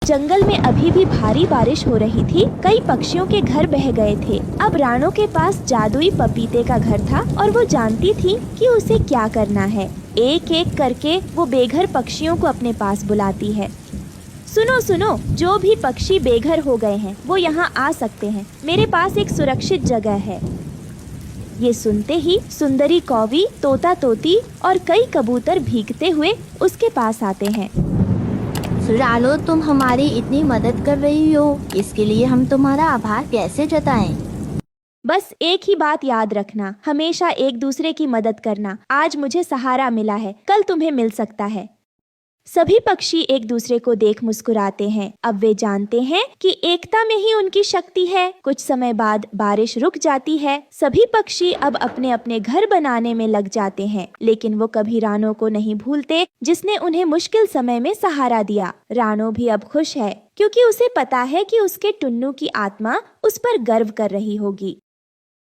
जंगल में अभी भी भारी बारिश हो रही थी। कई पक्षियों के घर बह गए थे। अब रानो के पास जादुई पपीते का घर था और वो जानती थी कि उसे क्या करना है। एक एक करके वो बेघर पक्षियों को अपने पास बुलाती है। सुनो सुनो, जो भी पक्षी बेघर हो गए हैं वो यहाँ आ सकते हैं। मेरे पास एक सुरक्षित जगह है। ये सुनते ही सुंदरी कौवी, तोता तोती और कई कबूतर भीगते हुए उसके पास आते हैं। रानो, तुम हमारी इतनी मदद कर रही हो, इसके लिए हम तुम्हारा आभार कैसे जताएं? बस एक ही बात याद रखना, हमेशा एक दूसरे की मदद करना। आज मुझे सहारा मिला है, कल तुम्हें मिल सकता है। सभी पक्षी एक दूसरे को देख मुस्कुराते हैं। अब वे जानते हैं कि एकता में ही उनकी शक्ति है। कुछ समय बाद बारिश रुक जाती है। सभी पक्षी अब अपने अपने घर बनाने में लग जाते हैं, लेकिन वो कभी रानो को नहीं भूलते जिसने उन्हें मुश्किल समय में सहारा दिया। रानो भी अब खुश है क्योंकि उसे पता है कि उसके टुन्नू की आत्मा उस पर गर्व कर रही होगी।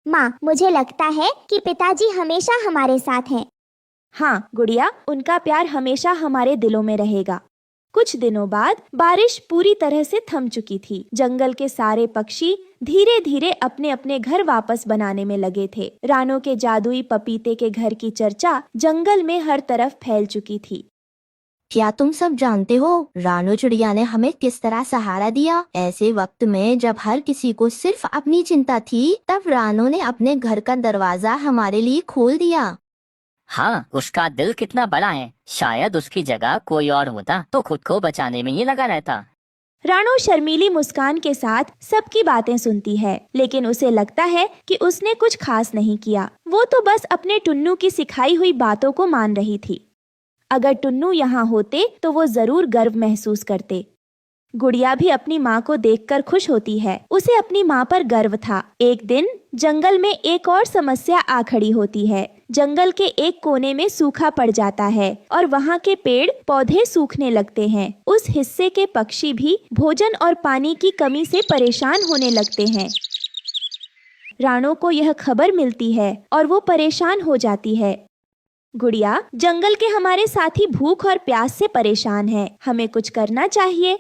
माँ, मुझे लगता है कि पिताजी हमेशा हमारे साथ हैं। हाँ गुड़िया, उनका प्यार हमेशा हमारे दिलों में रहेगा। कुछ दिनों बाद बारिश पूरी तरह से थम चुकी थी। जंगल के सारे पक्षी धीरे धीरे अपने अपने घर वापस बनाने में लगे थे। रानो के जादुई पपीते के घर की चर्चा जंगल में हर तरफ फैल चुकी थी। क्या तुम सब जानते हो रानो चिड़िया ने हमें किस तरह सहारा दिया? ऐसे वक्त में जब हर किसी को सिर्फ अपनी चिंता थी, तब रानो ने अपने घर का दरवाजा हमारे लिए खोल दिया। हाँ, उसका दिल कितना बड़ा है। शायद उसकी जगह कोई और होता तो खुद को बचाने में ही लगा रहता। रानो शर्मीली मुस्कान के साथ सबकी बातें सुनती है, लेकिन उसे लगता है कि उसने कुछ खास नहीं किया। वो तो बस अपने टुन्नू की सिखाई हुई बातों को मान रही थी। अगर टुन्नू यहाँ होते तो वो जरूर गर्व महसूस करते। गुड़िया भी अपनी माँ को देखकर खुश होती है। उसे अपनी माँ पर गर्व था। एक दिन जंगल में एक और समस्या आ खड़ी होती है। जंगल के एक कोने में सूखा पड़ जाता है और वहाँ के पेड़ पौधे सूखने लगते हैं। उस हिस्से के पक्षी भी भोजन और पानी की कमी से परेशान होने लगते हैं। रानो को यह खबर मिलती है और वो परेशान हो जाती है। गुड़िया, जंगल के हमारे साथी भूख और प्यास से परेशान हैं। हमें कुछ करना चाहिए।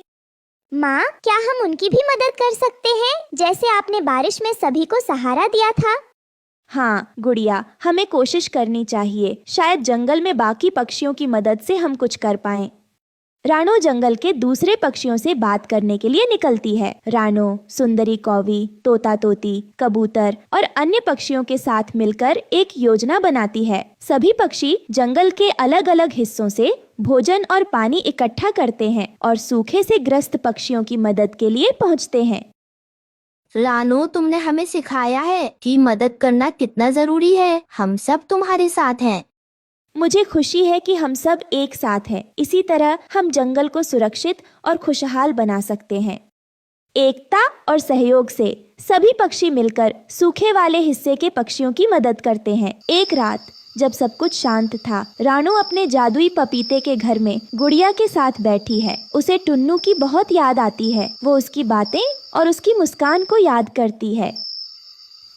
माँ, क्या हम उनकी भी मदद कर सकते हैं, जैसे आपने बारिश में सभी को सहारा दिया था? हाँ गुड़िया, हमें कोशिश करनी चाहिए। शायद जंगल में बाकी पक्षियों की मदद से हम कुछ कर पाएं। रानो जंगल के दूसरे पक्षियों से बात करने के लिए निकलती है। रानो सुंदरी कौवी, तोता तोती, कबूतर और अन्य पक्षियों के साथ मिलकर एक योजना बनाती है। सभी पक्षी जंगल के अलग अलग हिस्सों से भोजन और पानी इकट्ठा करते हैं और सूखे से ग्रस्त पक्षियों की मदद के लिए पहुंचते हैं। रानो, तुमने हमें सिखाया है कि मदद करना कितना जरूरी है। हम सब तुम्हारे साथ हैं। मुझे खुशी है कि हम सब एक साथ हैं। इसी तरह हम जंगल को सुरक्षित और खुशहाल बना सकते हैं। एकता और सहयोग से सभी पक्षी मिलकर सूखे वाले हिस्से के पक्षियों की मदद करते हैं। एक रात जब सब कुछ शांत था, रानो अपने जादुई पपीते के घर में गुड़िया के साथ बैठी है। उसे टुन्नू की बहुत याद आती है। वो उसकी बातें और उसकी मुस्कान को याद करती है।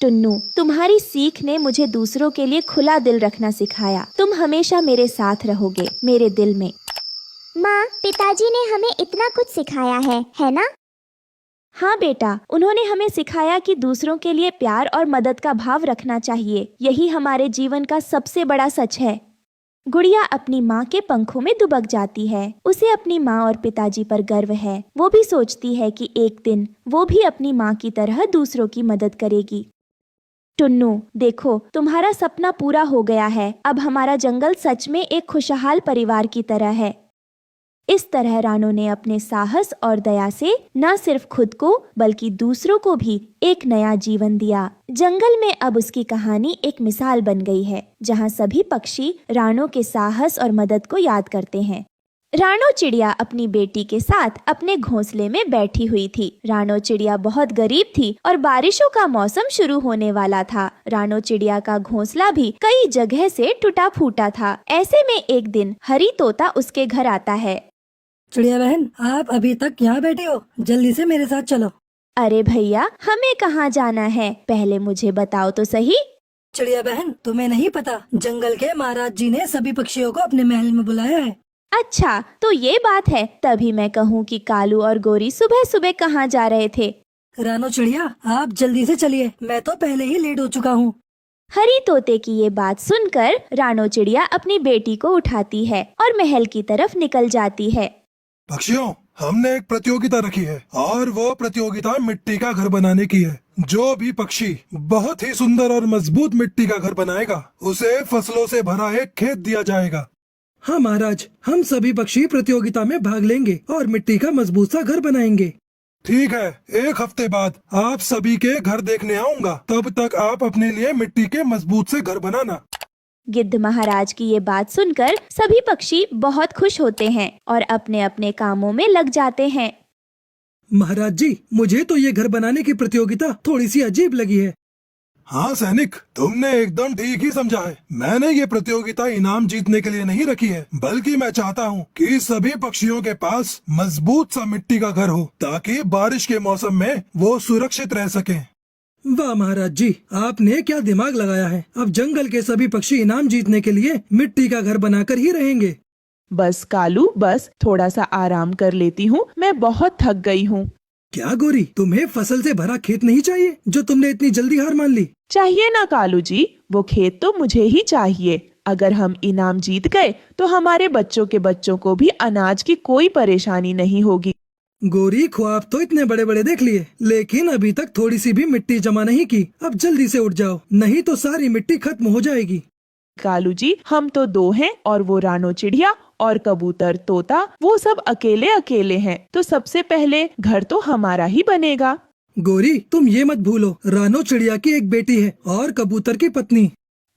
टुन्नू, तुम्हारी सीख ने मुझे दूसरों के लिए खुला दिल रखना सिखाया। तुम हमेशा मेरे साथ रहोगे, मेरे दिल में। माँ, पिताजी ने हमें इतना कुछ सिखाया है ना? हाँ बेटा, उन्होंने हमें सिखाया कि दूसरों के लिए प्यार और मदद का भाव रखना चाहिए। यही हमारे जीवन का सबसे बड़ा सच है। गुड़िया अपनी माँ के पंखों में दुबक जाती है। उसे अपनी माँ और पिताजी पर गर्व है। वो भी सोचती है कि एक दिन वो भी अपनी माँ की तरह दूसरों की मदद करेगी। टुन्नू, देखो, तुम्हारा सपना पूरा हो गया है। अब हमारा जंगल सच में एक खुशहाल परिवार की तरह है। इस तरह रानो ने अपने साहस और दया से न सिर्फ खुद को बल्कि दूसरों को भी एक नया जीवन दिया। जंगल में अब उसकी कहानी एक मिसाल बन गई है, जहां सभी पक्षी रानो के साहस और मदद को याद करते हैं। रानो चिड़िया अपनी बेटी के साथ अपने घोंसले में बैठी हुई थी। रानो चिड़िया बहुत गरीब थी और बारिशों का मौसम शुरू होने वाला था। रानो चिड़िया का घोंसला भी कई जगह से टूटा फूटा था। ऐसे में एक दिन हरी तोता उसके घर आता है। चिड़िया बहन, आप अभी तक यहाँ बैठे हो? जल्दी से मेरे साथ चलो। अरे भैया, हमें कहाँ जाना है, पहले मुझे बताओ तो सही। चिड़िया बहन, तुम्हें नहीं पता, जंगल के महाराज जी ने सभी पक्षियों को अपने महल में बुलाया है। अच्छा, तो ये बात है। तभी मैं कहूँ कि कालू और गोरी सुबह सुबह कहाँ जा रहे थे। रानो चिड़िया, आप जल्दी से चलिए, मैं तो पहले ही लेट हो चुका हूँ। हरी तोते की ये बात सुनकर रानो चिड़िया अपनी बेटी को उठाती है और महल की तरफ निकल जाती है। पक्षियों, हमने एक प्रतियोगिता रखी है और वो प्रतियोगिता मिट्टी का घर बनाने की है। जो भी पक्षी बहुत ही सुंदर और मजबूत मिट्टी का घर बनाएगा उसे फसलों से भरा एक खेत दिया जाएगा। हाँ महाराज, हम सभी पक्षी प्रतियोगिता में भाग लेंगे और मिट्टी का मजबूत सा घर बनाएंगे। ठीक है, 1 हफ्ते बाद आप सभी के घर देखने आऊंगा। तब तक आप अपने लिए मिट्टी के मजबूत से घर बनाना। गिद्ध महाराज की ये बात सुनकर सभी पक्षी बहुत खुश होते हैं और अपने अपने कामों में लग जाते हैं। महाराज जी, मुझे तो ये घर बनाने की प्रतियोगिता थोड़ी सी अजीब लगी है। हाँ सैनिक, तुमने एकदम ठीक ही समझा है। मैंने ये प्रतियोगिता इनाम जीतने के लिए नहीं रखी है, बल्कि मैं चाहता हूँ कि सभी पक्षियों के पास मजबूत सा मिट्टी का घर हो ताकि बारिश के मौसम में वो सुरक्षित रह सकें। वाह महाराज जी, आपने क्या दिमाग लगाया है। अब जंगल के सभी पक्षी इनाम जीतने के लिए मिट्टी का घर बनाकर ही रहेंगे। बस कालू, बस थोड़ा सा आराम कर लेती हूँ, मैं बहुत थक गई हूँ। क्या गोरी, तुम्हें फसल से भरा खेत नहीं चाहिए जो तुमने इतनी जल्दी हार मान ली? चाहिए ना कालू जी, वो खेत तो मुझे ही चाहिए। अगर हम इनाम जीत गए तो हमारे बच्चों के बच्चों को भी अनाज की कोई परेशानी नहीं होगी। गोरी, ख्वाब तो इतने बड़े बड़े देख लिए, लेकिन अभी तक थोड़ी सी भी मिट्टी जमा नहीं की। अब जल्दी से उठ जाओ, नहीं तो सारी मिट्टी खत्म हो जाएगी। कालू जी, हम तो 2 हैं और वो रानो चिड़िया और कबूतर तोता वो सब अकेले अकेले हैं, तो सबसे पहले घर तो हमारा ही बनेगा। गोरी, तुम ये मत भूलो, रानो चिड़िया की एक बेटी है और कबूतर की पत्नी।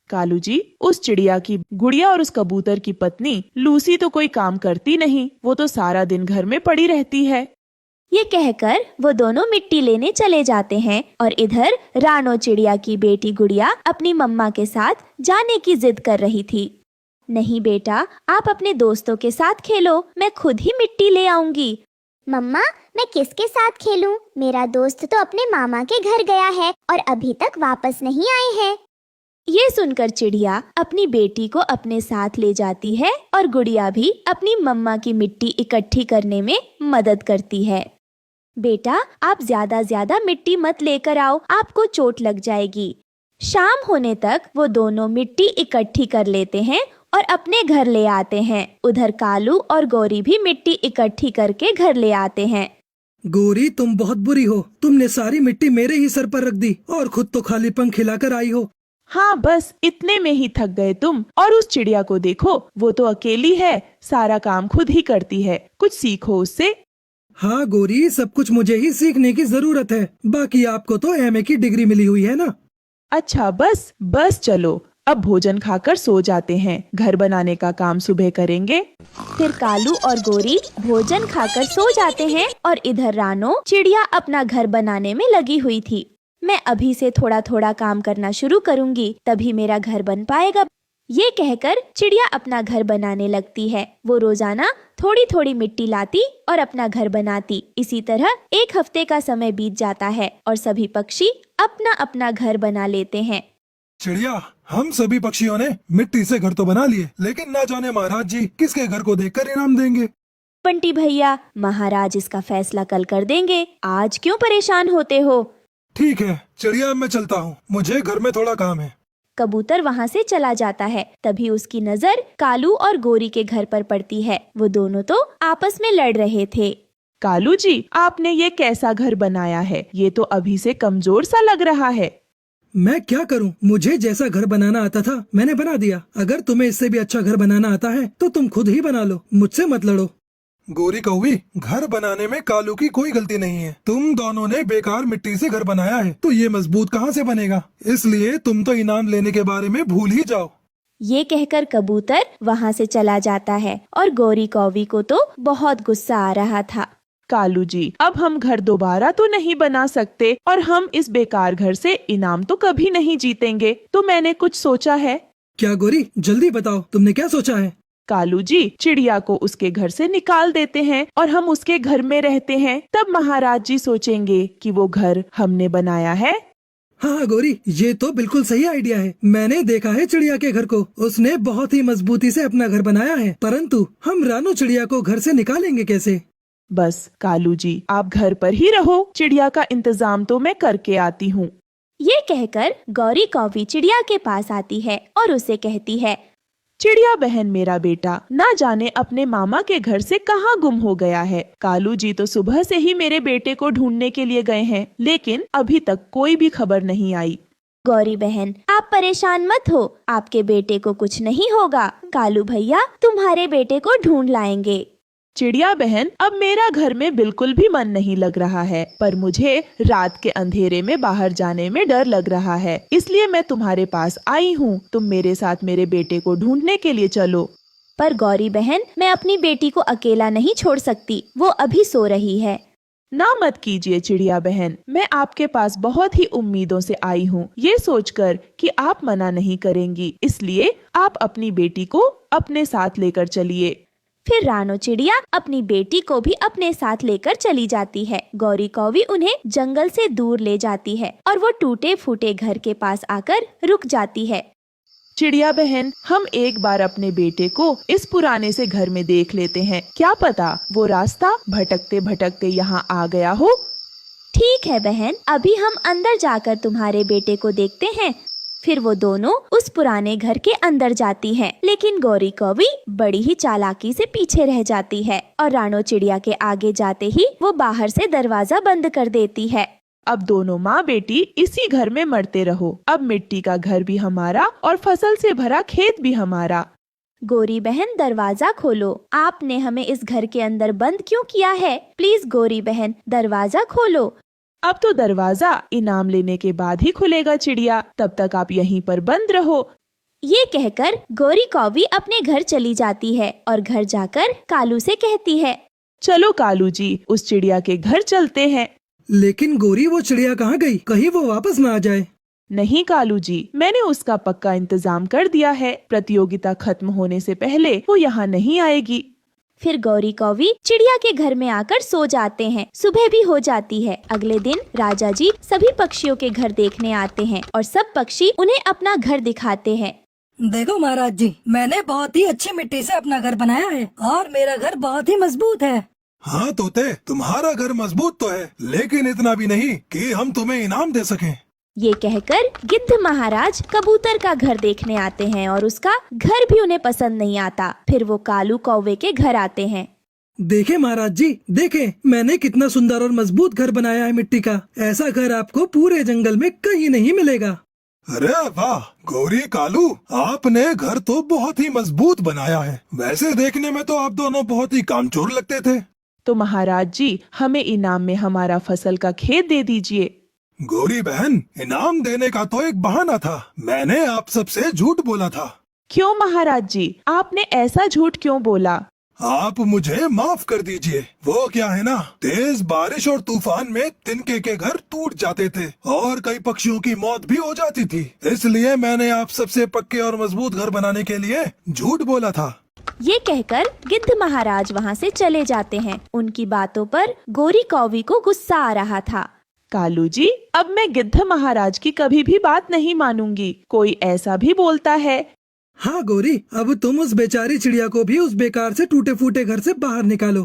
कालू जी, उस चिड़िया की गुड़िया और उस कबूतर की पत्नी लूसी तो कोई काम करती नहीं, वो तो सारा दिन घर में पड़ी रहती है। ये कहकर वो दोनों मिट्टी लेने चले जाते हैं और इधर रानो चिड़िया की बेटी गुड़िया अपनी मम्मा के साथ जाने की जिद कर रही थी। नहीं बेटा, आप अपने दोस्तों के साथ खेलो, मैं खुद ही मिट्टी ले आऊंगी। मम्मा, मैं किसके साथ खेलूं? मेरा दोस्त तो अपने मामा के घर गया है और अभी तक वापस नहीं आए हैं। ये सुनकर चिड़िया अपनी बेटी को अपने साथ ले जाती है और गुड़िया भी अपनी मम्मा की मिट्टी इकट्ठी करने में मदद करती है। बेटा, आप ज्यादा मिट्टी मत लेकर आओ, आपको चोट लग जाएगी। शाम होने तक वो दोनों मिट्टी इकट्ठी कर लेते हैं और अपने घर ले आते हैं। उधर कालू और गौरी भी मिट्टी इकट्ठी करके घर ले आते हैं। गोरी, तुम बहुत बुरी हो, तुमने सारी मिट्टी मेरे ही सर पर रख दी और खुद तो खाली पंख खिलाकर आई हो। हाँ, बस इतने में ही थक गए तुम। और उस चिड़िया को देखो, वो तो अकेली है, सारा काम खुद ही करती है, कुछ सीखो उससे। हाँ गोरी, सब कुछ मुझे ही सीखने की जरूरत है, बाकी आपको तो एमए की डिग्री मिली हुई है ना। अच्छा, बस चलो, अब भोजन खाकर सो जाते हैं, घर बनाने का काम सुबह करेंगे। फिर कालू और गोरी भोजन खाकर सो जाते हैं और इधर रानो चिड़िया अपना घर बनाने में लगी हुई थी। मैं अभी से थोड़ा थोड़ा काम करना शुरू करूंगी, तभी मेरा घर बन पाएगा। ये कहकर चिड़िया अपना घर बनाने लगती है। वो रोजाना थोड़ी थोड़ी मिट्टी लाती और अपना घर बनाती। इसी तरह 1 हफ्ते का समय बीत जाता है और सभी पक्षी अपना अपना घर बना लेते हैं। चिड़िया, हम सभी पक्षियों ने मिट्टी से घर तो बना लिए, लेकिन ना जाने महाराज जी किसके घर को देखकर इनाम देंगे। बंटी भैया, महाराज इसका फैसला कल कर देंगे, आज क्यों परेशान होते हो? ठीक है चिड़िया, मैं चलता हूँ, मुझे घर में थोड़ा काम है। कबूतर वहाँ से चला जाता है। तभी उसकी नजर कालू और गोरी के घर पर पड़ती है। वो दोनों तो आपस में लड़ रहे थे। कालू जी, आपने ये कैसा घर बनाया है? ये तो अभी से कमजोर सा लग रहा है। मैं क्या करूं, मुझे जैसा घर बनाना आता था मैंने बना दिया। अगर तुम्हें इससे भी अच्छा घर बनाना आता है तो तुम खुद ही बना लो, मुझसे मत लड़ो। गोरी कौवी, घर बनाने में कालू की कोई गलती नहीं है। तुम दोनों ने बेकार मिट्टी से घर बनाया है तो ये मजबूत कहाँ से बनेगा, इसलिए तुम तो इनाम लेने के बारे में भूल ही जाओ। ये कहकर कबूतर वहाँ से चला जाता है और गोरी कौवी को तो बहुत गुस्सा आ रहा था। कालू जी, अब हम घर दोबारा तो नहीं बना सकते और हम इस बेकार घर से इनाम तो कभी नहीं जीतेंगे, तो मैंने कुछ सोचा है। क्या गोरी, जल्दी बताओ, तुमने क्या सोचा है? कालू जी, चिड़िया को उसके घर से निकाल देते हैं और हम उसके घर में रहते हैं। तब महाराज जी सोचेंगे कि वो घर हमने बनाया है। हाँ गौरी, ये तो बिल्कुल सही आइडिया है। मैंने देखा है चिड़िया के घर को, उसने बहुत ही मजबूती से अपना घर बनाया है। परंतु हम रानू चिड़िया को घर से निकालेंगे कैसे? बस कालू जी, आप घर पर ही रहो, चिड़िया का इंतजाम तो मैं करके आती हूँ। ये कहकर गौरी कौवी चिड़िया के पास आती है और उसे कहती है, चिड़िया बहन, मेरा बेटा ना जाने अपने मामा के घर से कहाँ गुम हो गया है। कालू जी तो सुबह से ही मेरे बेटे को ढूंढने के लिए गए हैं, लेकिन अभी तक कोई भी खबर नहीं आई। गौरी बहन, आप परेशान मत हो, आपके बेटे को कुछ नहीं होगा। कालू भैया तुम्हारे बेटे को ढूंढ लाएंगे। चिड़िया बहन, अब मेरा घर में बिल्कुल भी मन नहीं लग रहा है, पर मुझे रात के अंधेरे में बाहर जाने में डर लग रहा है, इसलिए मैं तुम्हारे पास आई हूँ। तुम मेरे साथ मेरे बेटे को ढूंढने के लिए चलो। पर गौरी बहन, मैं अपनी बेटी को अकेला नहीं छोड़ सकती, वो अभी सो रही है। ना मत कीजिए चिड़िया बहन, मैं आपके पास बहुत ही उम्मीदों से आई हूँ, ये सोचकर कि आप मना नहीं करेंगी, इसलिए आप अपनी बेटी को अपने साथ लेकर चलिए। फिर रानो चिड़िया अपनी बेटी को भी अपने साथ लेकर चली जाती है। गौरी कौवी उन्हें जंगल से दूर ले जाती है और वो टूटे फूटे घर के पास आकर रुक जाती है। चिड़िया बहन, हम एक बार अपने बेटे को इस पुराने से घर में देख लेते हैं, क्या पता वो रास्ता भटकते भटकते यहाँ आ गया हो। ठीक है बहन, अभी हम अंदर जाकर तुम्हारे बेटे को देखते हैं। फिर वो दोनों उस पुराने घर के अंदर जाती हैं, लेकिन गौरी कौवी बड़ी ही चालाकी से पीछे रह जाती है और रानो चिड़िया के आगे जाते ही वो बाहर से दरवाजा बंद कर देती है। अब दोनों माँ बेटी इसी घर में मरते रहो, अब मिट्टी का घर भी हमारा और फसल से भरा खेत भी हमारा। गौरी बहन, दरवाजा खोलो, आपने हमें इस घर के अंदर बंद क्यों किया है? प्लीज गौरी बहन, दरवाजा खोलो। अब तो दरवाजा इनाम लेने के बाद ही खुलेगा चिड़िया, तब तक आप यहीं पर बंद रहो। ये कहकर गौरी कौवी अपने घर चली जाती है और घर जाकर कालू से कहती है, चलो कालू जी, उस चिड़िया के घर चलते हैं। लेकिन गौरी, वो चिड़िया कहाँ गई? कहीं वो वापस ना आ जाए। नहीं कालू जी, मैंने उसका पक्का इंतजाम कर दिया है, प्रतियोगिता खत्म होने से पहले वो यहाँ नहीं आएगी। फिर गौरी कौवी चिड़िया के घर में आकर सो जाते हैं। सुबह भी हो जाती है। अगले दिन राजा जी सभी पक्षियों के घर देखने आते हैं और सब पक्षी उन्हें अपना घर दिखाते हैं। देखो महाराज जी, मैंने बहुत ही अच्छी मिट्टी से अपना घर बनाया है और मेरा घर बहुत ही मजबूत है। हाँ तोते, तुम्हारा घर मजबूत तो है, लेकिन इतना भी नहीं कि हम तुम्हें इनाम दे सकें। ये कहकर गिद्ध महाराज कबूतर का घर देखने आते हैं और उसका घर भी उन्हें पसंद नहीं आता। फिर वो कालू कौवे के घर आते हैं। देखे महाराज जी, देखे मैंने कितना सुंदर और मजबूत घर बनाया है मिट्टी का। ऐसा घर आपको पूरे जंगल में कहीं नहीं मिलेगा। अरे वाह गौरी, कालू, आपने घर तो बहुत ही मजबूत बनाया है। वैसे देखने में तो आप दोनों बहुत ही कामचोर लगते थे। तो महाराज जी, हमें इनाम में हमारा फसल का खेत दे दीजिए। गौरी बहन, इनाम देने का तो एक बहाना था। मैंने आप सबसे झूठ बोला था। क्यों महाराज जी, आपने ऐसा झूठ क्यों बोला? आप मुझे माफ कर दीजिए। वो क्या है ना, तेज बारिश और तूफान में तिनके के घर टूट जाते थे और कई पक्षियों की मौत भी हो जाती थी, इसलिए मैंने आप सबसे पक्के और मजबूत घर बनाने के लिए झूठ बोला था। ये कहकर गिद्ध महाराज वहाँ से चले जाते हैं। उनकी बातों पर गौरी कौवी को गुस्सा आ रहा था। कालू जी, अब मैं गिद्ध महाराज की कभी भी बात नहीं मानूंगी। कोई ऐसा भी बोलता है। हाँ गौरी, अब तुम उस बेचारी चिड़िया को भी उस बेकार से टूटे फूटे घर से बाहर निकालो।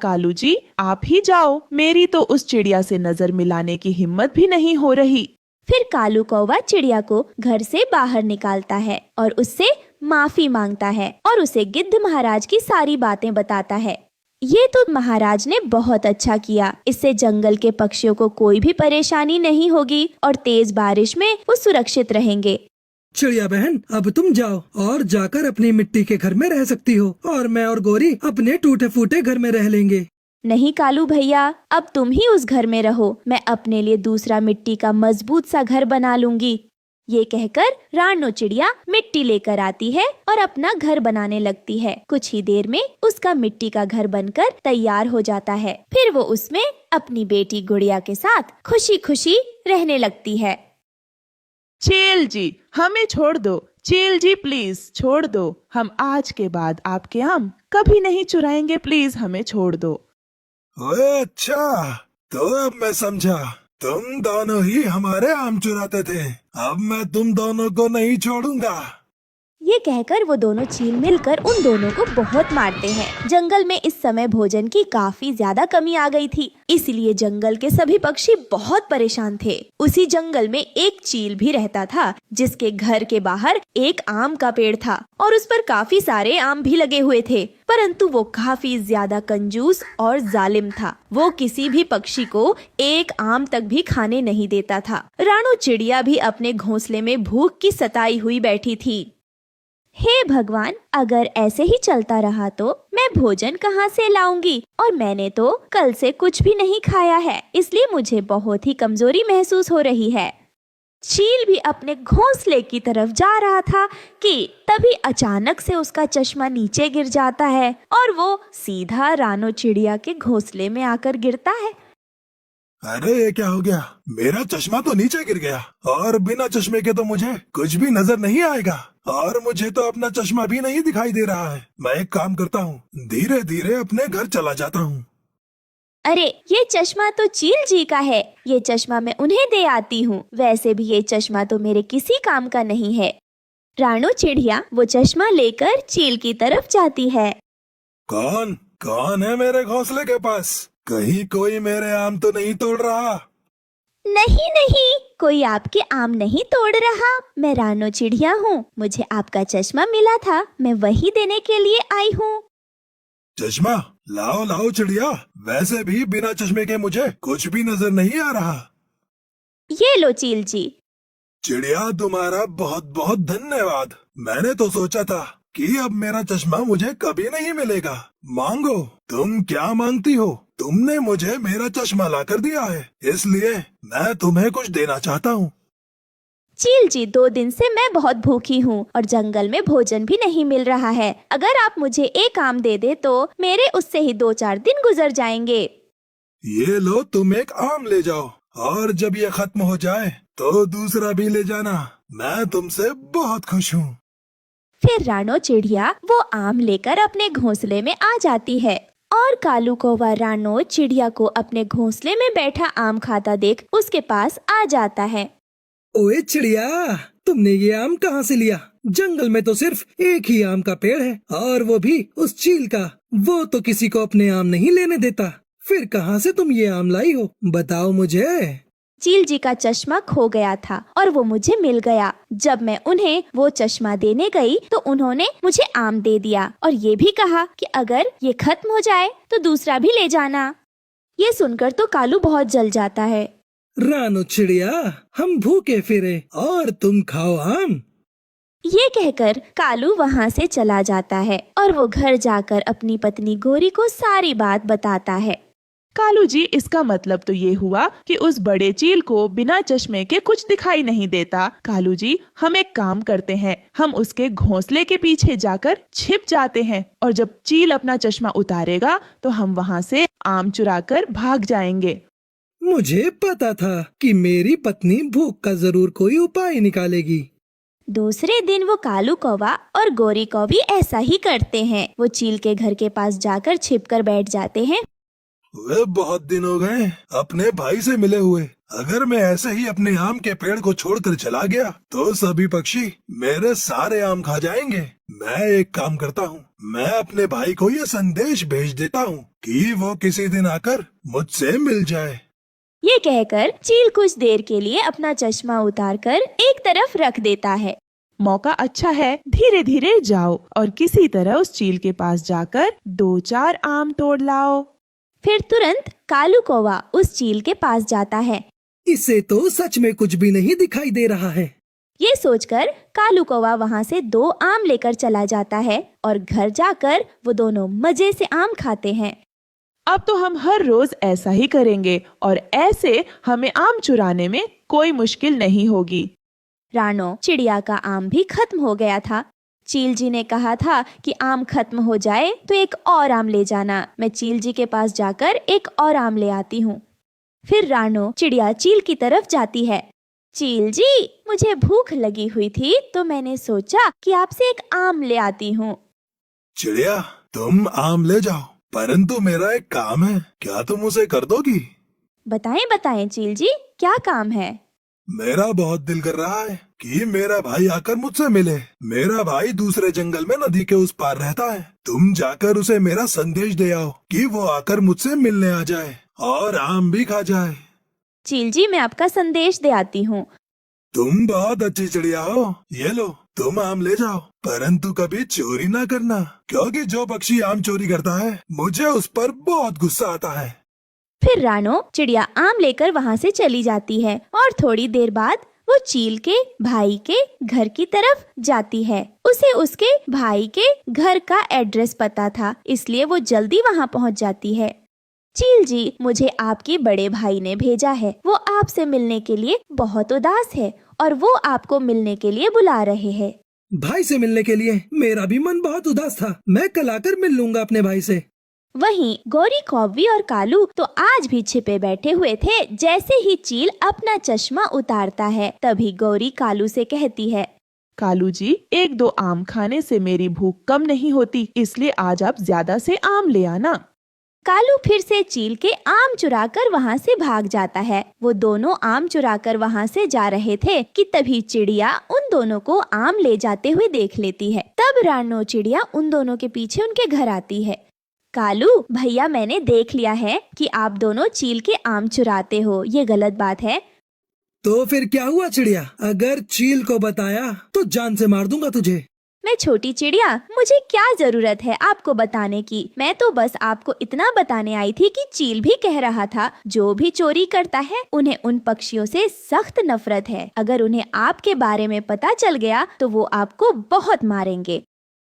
कालू जी, आप ही जाओ, मेरी तो उस चिड़िया से नजर मिलाने की हिम्मत भी नहीं हो रही। फिर कालू कौवा चिड़िया को घर से बाहर निकालता है और उससे माफी मांगता है और उसे गिद्ध महाराज की सारी बातें बताता है। ये तो महाराज ने बहुत अच्छा किया, इससे जंगल के पक्षियों को कोई भी परेशानी नहीं होगी और तेज बारिश में वो सुरक्षित रहेंगे। चिड़िया बहन, अब तुम जाओ और जाकर अपनी मिट्टी के घर में रह सकती हो और मैं और गौरी अपने टूटे फूटे घर में रह लेंगे। नहीं कालू भैया, अब तुम ही उस घर में रहो, मैं अपने लिए दूसरा मिट्टी का मजबूत सा घर बना लूंगी। ये कहकर रानो चिड़िया मिट्टी लेकर आती है और अपना घर बनाने लगती है। कुछ ही देर में उसका मिट्टी का घर बनकर तैयार हो जाता है। फिर वो उसमें अपनी बेटी गुड़िया के साथ खुशी खुशी रहने लगती है। चेल जी, हमें छोड़ दो। चेल जी प्लीज छोड़ दो, हम आज के बाद आपके आम कभी नहीं चुराएंगे, प्लीज हमें छोड़ दो। अच्छा, तो अब मैं समझा, तुम दोनों ही हमारे आम चुराते थे, अब मैं तुम दोनों को नहीं छोड़ूंगा। ये कहकर वो दोनों चील मिलकर उन दोनों को बहुत मारते हैं। जंगल में इस समय भोजन की काफी ज्यादा कमी आ गई थी, इसलिए जंगल के सभी पक्षी बहुत परेशान थे। उसी जंगल में एक चील भी रहता था, जिसके घर के बाहर एक आम का पेड़ था और उस पर काफी सारे आम भी लगे हुए थे, परंतु वो काफी ज्यादा कंजूस और जालिम था। वो किसी भी पक्षी को एक आम तक भी खाने नहीं देता था। रानू चिड़िया भी अपने घोंसले में भूख की सताई हुई बैठी थी। हे भगवान, अगर ऐसे ही चलता रहा तो मैं भोजन कहाँ से लाऊंगी, और मैंने तो कल से कुछ भी नहीं खाया है, इसलिए मुझे बहुत ही कमजोरी महसूस हो रही है। चील भी अपने घोंसले की तरफ जा रहा था कि तभी अचानक से उसका चश्मा नीचे गिर जाता है और वो सीधा रानो चिड़िया के घोंसले में आकर गिरता है। अरे ये क्या हो गया? मेरा चश्मा तो नीचे गिर गया और बिना चश्मे के तो मुझे कुछ भी नजर नहीं आएगा, और मुझे तो अपना चश्मा भी नहीं दिखाई दे रहा है। मैं एक काम करता हूँ, धीरे धीरे अपने घर चला जाता हूँ। अरे ये चश्मा तो चील जी का है, ये चश्मा मैं उन्हें दे आती हूँ। वैसे भी ये चश्मा तो मेरे किसी काम का नहीं है। रानू चिड़िया वो चश्मा लेकर चील की तरफ जाती है। कौन कौन है मेरे घोंसले के पास? कहीं कोई मेरे आम तो नहीं तोड़ रहा? नहीं नहीं, कोई आपके आम नहीं तोड़ रहा। मैं रानो चिड़िया हूँ, मुझे आपका चश्मा मिला था, मैं वही देने के लिए आई हूँ। चश्मा लाओ लाओ चिड़िया, वैसे भी बिना चश्मे के मुझे कुछ भी नजर नहीं आ रहा। ये लो चील जी। चिड़िया तुम्हारा बहुत बहुत धन्यवाद। मैंने तो सोचा था कि अब मेरा चश्मा मुझे कभी नहीं मिलेगा। मांगो, तुम क्या मांगती हो? तुमने मुझे मेरा चश्मा लाकर दिया है, इसलिए मैं तुम्हें कुछ देना चाहता हूँ। चील जी, 2 दिन से मैं बहुत भूखी हूँ और जंगल में भोजन भी नहीं मिल रहा है। अगर आप मुझे एक आम दे दे तो मेरे उससे ही 2-4 दिन गुजर जाएंगे। ये लो, तुम एक आम ले जाओ, और जब ये खत्म हो जाए तो दूसरा भी ले जाना। मैं तुमसे बहुत खुश हूँ। फिर रानो चिड़िया वो आम लेकर अपने घोंसले में आ जाती है और कालू कौवा रानो चिड़िया को अपने घोंसले में बैठा आम खाता देख उसके पास आ जाता है। ओए चिड़िया, तुमने ये आम कहाँ से लिया? जंगल में तो सिर्फ एक ही आम का पेड़ है, और वो भी उस चील का। वो तो किसी को अपने आम नहीं लेने देता। फिर कहाँ से तुम ये आम लाई हो, बताओ मुझे। चील जी का चश्मा खो गया था और वो मुझे मिल गया। जब मैं उन्हें वो चश्मा देने गई तो उन्होंने मुझे आम दे दिया और ये भी कहा कि अगर ये खत्म हो जाए तो दूसरा भी ले जाना। ये सुनकर तो कालू बहुत जल जाता है। रानो चिड़िया, हम भूखे फिरे और तुम खाओ आम। ये कहकर कालू वहाँ से चला जाता है और वो घर जाकर अपनी पत्नी गोरी को सारी बात बताता है। कालू जी, इसका मतलब तो ये हुआ कि उस बड़े चील को बिना चश्मे के कुछ दिखाई नहीं देता। कालू जी, हम एक काम करते हैं, हम उसके घोंसले के पीछे जाकर छिप जाते हैं और जब चील अपना चश्मा उतारेगा तो हम वहाँ से आम चुराकर भाग जाएंगे। मुझे पता था कि मेरी पत्नी भूख का जरूर कोई उपाय निकालेगी। दूसरे दिन वो कालू कौवा और गोरी कौवी ऐसा ही करते हैं। वो चील के घर के पास जाकर छिपकर बैठ जाते हैं। वे बहुत दिन हो गए अपने भाई से मिले हुए। अगर मैं ऐसे ही अपने आम के पेड़ को छोड़कर चला गया तो सभी पक्षी मेरे सारे आम खा जाएंगे। मैं एक काम करता हूँ, मैं अपने भाई को ये संदेश भेज देता हूँ कि वो किसी दिन आकर मुझसे मिल जाए। ये कहकर चील कुछ देर के लिए अपना चश्मा उतारकर एक तरफ रख देता है। मौका अच्छा है, धीरे धीरे जाओ और किसी तरह उस चील के पास जाकर 2-4 आम तोड़ लाओ। फिर तुरंत कालू कौवा उस चील के पास जाता है। इसे तो सच में कुछ भी नहीं दिखाई दे रहा है। ये सोचकर कालू कौवा वहाँ से 2 आम लेकर चला जाता है और घर जाकर वो दोनों मजे से आम खाते हैं। अब तो हम हर रोज ऐसा ही करेंगे और ऐसे हमें आम चुराने में कोई मुश्किल नहीं होगी। रानो चिड़िया का आम भी खत्म हो गया था। चील जी ने कहा था कि आम खत्म हो जाए तो एक और आम ले जाना। मैं चील जी के पास जाकर एक और आम ले आती हूँ। फिर रानो चिड़िया चील की तरफ जाती है। चील जी, मुझे भूख लगी हुई थी तो मैंने सोचा कि आपसे एक आम ले आती हूँ। चिड़िया, तुम आम ले जाओ, परंतु मेरा एक काम है, क्या तुम उसे कर दोगी? बताएं बताएं चील जी, क्या काम है? मेरा बहुत दिल कर रहा है कि मेरा भाई आकर मुझसे मिले। मेरा भाई दूसरे जंगल में नदी के उस पार रहता है। तुम जाकर उसे मेरा संदेश दे आओ कि वो आकर मुझसे मिलने आ जाए और आम भी खा जाए। चील जी, मैं आपका संदेश दे आती हूँ। तुम बहुत अच्छी चिड़िया हो। ये लो, तुम आम ले जाओ, परंतु कभी चोरी ना करना, क्योंकि जो पक्षी आम चोरी करता है मुझे उस पर बहुत गुस्सा आता है। फिर रानो चिड़िया आम लेकर वहाँ से चली जाती है और थोड़ी देर बाद वो चील के भाई के घर की तरफ जाती है। उसे उसके भाई के घर का एड्रेस पता था, इसलिए वो जल्दी वहाँ पहुँच जाती है। चील जी, मुझे आपके बड़े भाई ने भेजा है। वो आपसे मिलने के लिए बहुत उदास है और वो आपको मिलने के लिए बुला रहे हैं। भाई से मिलने के लिए मेरा भी मन बहुत उदास था। मैं कल आकर मिल लूंगा अपने भाई से। वहीं गौरी, कौवी और कालू तो आज भी छिपे बैठे हुए थे। जैसे ही चील अपना चश्मा उतारता है, तभी गौरी कालू से कहती है, कालू जी, 1-2 आम खाने से मेरी भूख कम नहीं होती, इसलिए आज आप ज्यादा से आम ले आना। कालू फिर से चील के आम चुराकर वहाँ से भाग जाता है। वो दोनों आम चुराकर वहाँ से जा रहे थे कि तभी चिड़िया उन दोनों को आम ले जाते हुए देख लेती है। तब रानो चिड़िया उन दोनों के पीछे उनके घर आती है। कालू भैया, मैंने देख लिया है कि आप दोनों चील के आम चुराते हो, ये गलत बात है। तो फिर क्या हुआ चिड़िया? अगर चील को बताया तो जान से मार दूंगा तुझे। मैं छोटी चिड़िया, मुझे क्या जरूरत है आपको बताने की। मैं तो बस आपको इतना बताने आई थी कि चील भी कह रहा था जो भी चोरी करता है उन्हें उन पक्षियों से सख्त नफरत है। अगर उन्हें आपके बारे में पता चल गया तो वो आपको बहुत मारेंगे।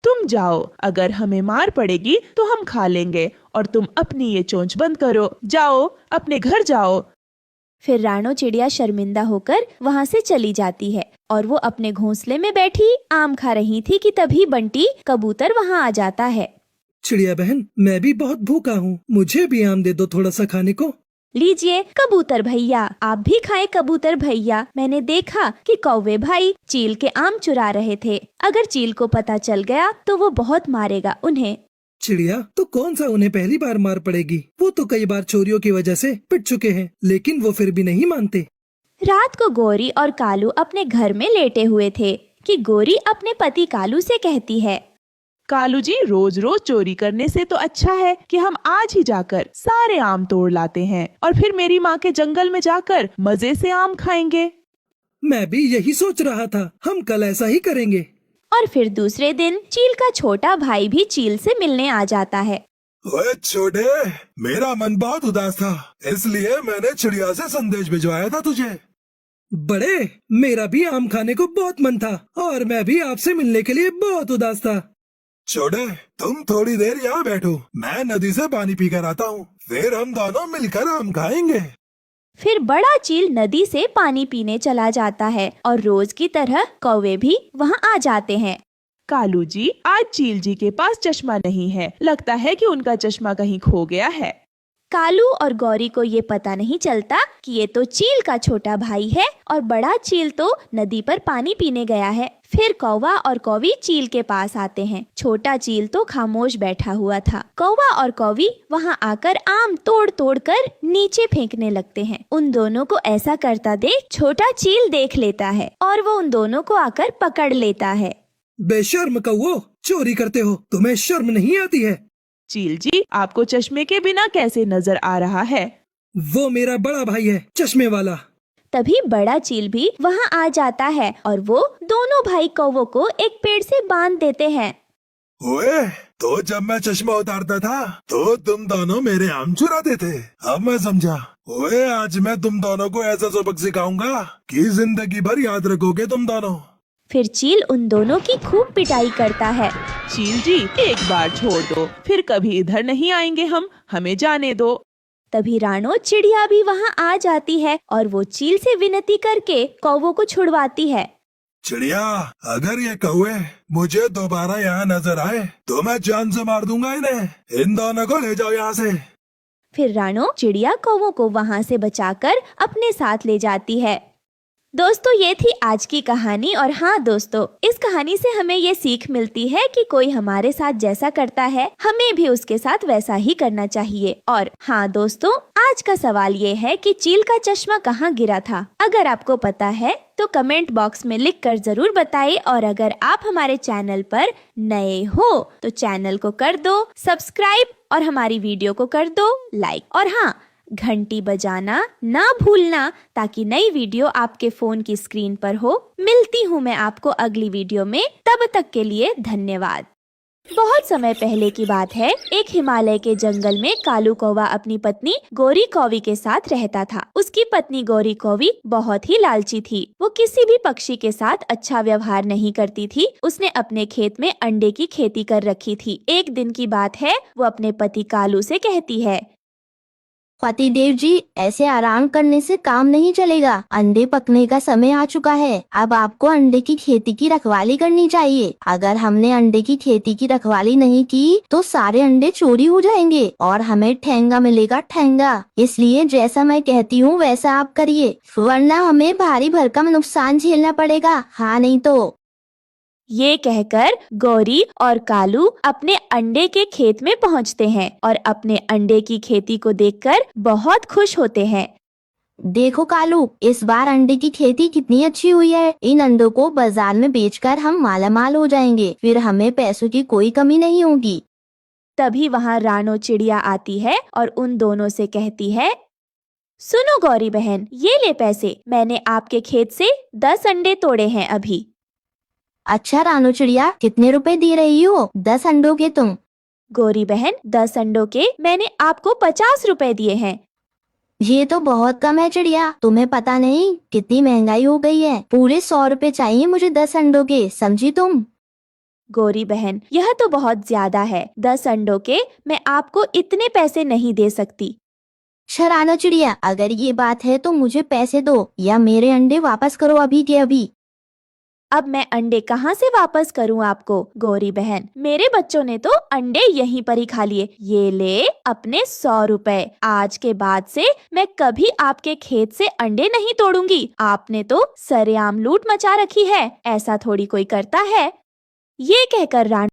तुम जाओ, अगर हमें मार पड़ेगी तो हम खा लेंगे, और तुम अपनी ये चोंच बंद करो। जाओ, अपने घर जाओ। फिर रानो चिड़िया शर्मिंदा होकर वहाँ से चली जाती है और वो अपने घोंसले में बैठी आम खा रही थी कि तभी बंटी कबूतर वहाँ आ जाता है। चिड़िया बहन, मैं भी बहुत भूखा हूँ, मुझे भी आम दे दो थोड़ा सा खाने को। लीजिए कबूतर भैया, आप भी खाएं कबूतर भैया। मैंने देखा कि कौवे भाई चील के आम चुरा रहे थे। अगर चील को पता चल गया तो वो बहुत मारेगा उन्हें। चिड़िया, तो कौन सा उन्हें पहली बार मार पड़ेगी? वो तो कई बार चोरियों की वजह से पिट चुके हैं, लेकिन वो फिर भी नहीं मानते। रात को गौरी और कालू अपने घर में लेटे हुए थे कि गौरी अपने पति कालू से कहती है, कालू जी, रोज रोज चोरी करने से तो अच्छा है कि हम आज ही जाकर सारे आम तोड़ लाते हैं और फिर मेरी माँ के जंगल में जाकर मजे से आम खाएंगे। मैं भी यही सोच रहा था, हम कल ऐसा ही करेंगे। और फिर दूसरे दिन चील का छोटा भाई भी चील से मिलने आ जाता है। ओए छोटे, मेरा मन बहुत उदास था, इसलिए मैंने चिड़िया से संदेश भिजवाया था तुझे। बड़े, मेरा भी आम खाने को बहुत मन था और मैं भी आपसे मिलने के लिए बहुत उदास था। छोटे, तुम थोड़ी देर यहाँ बैठो, मैं नदी से पानी पीकर आता हूँ, फिर हम दोनों मिलकर आम खाएंगे। फिर बड़ा चील नदी से पानी पीने चला जाता है और रोज की तरह कौवे भी वहाँ आ जाते हैं। कालू जी, आज चील जी के पास चश्मा नहीं है, लगता है कि उनका चश्मा कहीं खो गया है। कालू और गौरी को ये पता नहीं चलता कि ये तो चील का छोटा भाई है और बड़ा चील तो नदी पर पानी पीने गया है। फिर कौवा और कौवी चील के पास आते हैं। छोटा चील तो खामोश बैठा हुआ था। कौवा और कौवी वहाँ आकर आम तोड़ तोड़ कर नीचे फेंकने लगते हैं। उन दोनों को ऐसा करता देख छोटा चील देख लेता है और वो उन दोनों को आकर पकड़ लेता है। बेशर्म कौवो, चोरी करते हो, तुम्हें शर्म नहीं आती है? चील जी, आपको चश्मे के बिना कैसे नजर आ रहा है? वो मेरा बड़ा भाई है, चश्मे वाला। तभी बड़ा चील भी वहाँ आ जाता है और वो दोनों भाई कौवों को एक पेड़ से बांध देते हैं। ओए, तो जब मैं चश्मा उतारता था तो तुम दोनों मेरे आम चुराते थे। अब मैं समझा। ओए, आज मैं तुम दोनों को ऐसा सबक सिखाऊंगा कि जिंदगी भर याद रखोगे तुम दोनों। फिर चील उन दोनों की खूब पिटाई करता है। चील जी, एक बार छोड़ दो, फिर कभी इधर नहीं आएंगे हम, हमें जाने दो। तभी रानो चिड़िया भी वहाँ आ जाती है और वो चील से विनती करके कौवों को छुड़वाती है। चिड़िया, अगर ये कौवे मुझे दोबारा यहाँ नजर आए तो मैं जान से मार दूंगा इन्हें। इन दोनों को ले जाओ यहाँ से। फिर रानो चिड़िया कौवों को वहाँ से बचाकर अपने साथ ले जाती है। दोस्तों ये थी आज की कहानी। और हाँ दोस्तों, इस कहानी से हमें ये सीख मिलती है कि कोई हमारे साथ जैसा करता है हमें भी उसके साथ वैसा ही करना चाहिए। और हाँ दोस्तों, आज का सवाल ये है कि चील का चश्मा कहाँ गिरा था? अगर आपको पता है तो कमेंट बॉक्स में लिख कर जरूर बताइए। और अगर आप हमारे चैनल पर नए हो तो चैनल को कर दो सब्सक्राइब और हमारी वीडियो को कर दो लाइक। और हाँ, घंटी बजाना ना भूलना ताकि नई वीडियो आपके फोन की स्क्रीन पर हो। मिलती हूँ मैं आपको अगली वीडियो में, तब तक के लिए धन्यवाद। बहुत समय पहले की बात है, एक हिमालय के जंगल में कालू कौवा अपनी पत्नी गोरी कौवी के साथ रहता था। उसकी पत्नी गोरी कौवी बहुत ही लालची थी। वो किसी भी पक्षी के साथ अच्छा व्यवहार नहीं करती थी। उसने अपने खेत में अंडे की खेती कर रखी थी। एक दिन की बात है, वो अपने पति कालू से कहती है, पतिदेव जी, ऐसे आराम करने से काम नहीं चलेगा। अंडे पकने का समय आ चुका है। अब आपको अंडे की खेती की रखवाली करनी चाहिए। अगर हमने अंडे की खेती की रखवाली नहीं की तो सारे अंडे चोरी हो जाएंगे और हमें ठेंगा मिलेगा, ठेंगा। इसलिए जैसा मैं कहती हूँ वैसा आप करिए, वरना हमें भारी भरकम नुकसान झेलना पड़ेगा। हाँ नहीं तो। ये कहकर गौरी और कालू अपने अंडे के खेत में पहुंचते हैं और अपने अंडे की खेती को देखकर बहुत खुश होते हैं। देखो कालू, इस बार अंडे की खेती कितनी अच्छी हुई है। इन अंडों को बाजार में बेचकर हम मालामाल हो जाएंगे। फिर हमें पैसों की कोई कमी नहीं होगी। तभी वहाँ रानो चिड़िया आती है और उन दोनों से कहती है, सुनो गौरी बहन, ये ले पैसे, मैंने आपके खेत से 10 अंडे तोड़े हैं अभी। अच्छा रानो चिड़िया, कितने रुपए दे रही हो 10 अंडों के तुम? गौरी बहन, 10 अंडों के मैंने आपको 50 रुपए दिए हैं। ये तो बहुत कम है चिड़िया, तुम्हें पता नहीं कितनी महंगाई हो गई है। पूरे 100 रुपए चाहिए मुझे 10 अंडों के, समझी तुम? गौरी बहन, यह तो बहुत ज्यादा है। 10 अंडों के मैं आपको इतने पैसे नहीं दे सकती। रानो चिड़िया, अगर ये बात है तो मुझे पैसे दो या मेरे अंडे वापस करो अभी के अभी। अब मैं अंडे कहाँ से वापस करूँ आपको? गौरी बहन, मेरे बच्चों ने तो अंडे यहीं पर ही खा लिए। ये ले अपने 100 रुपए। आज के बाद से मैं कभी आपके खेत से अंडे नहीं तोड़ूंगी। आपने तो सरेआम लूट मचा रखी है, ऐसा थोड़ी कोई करता है। ये कहकर रानी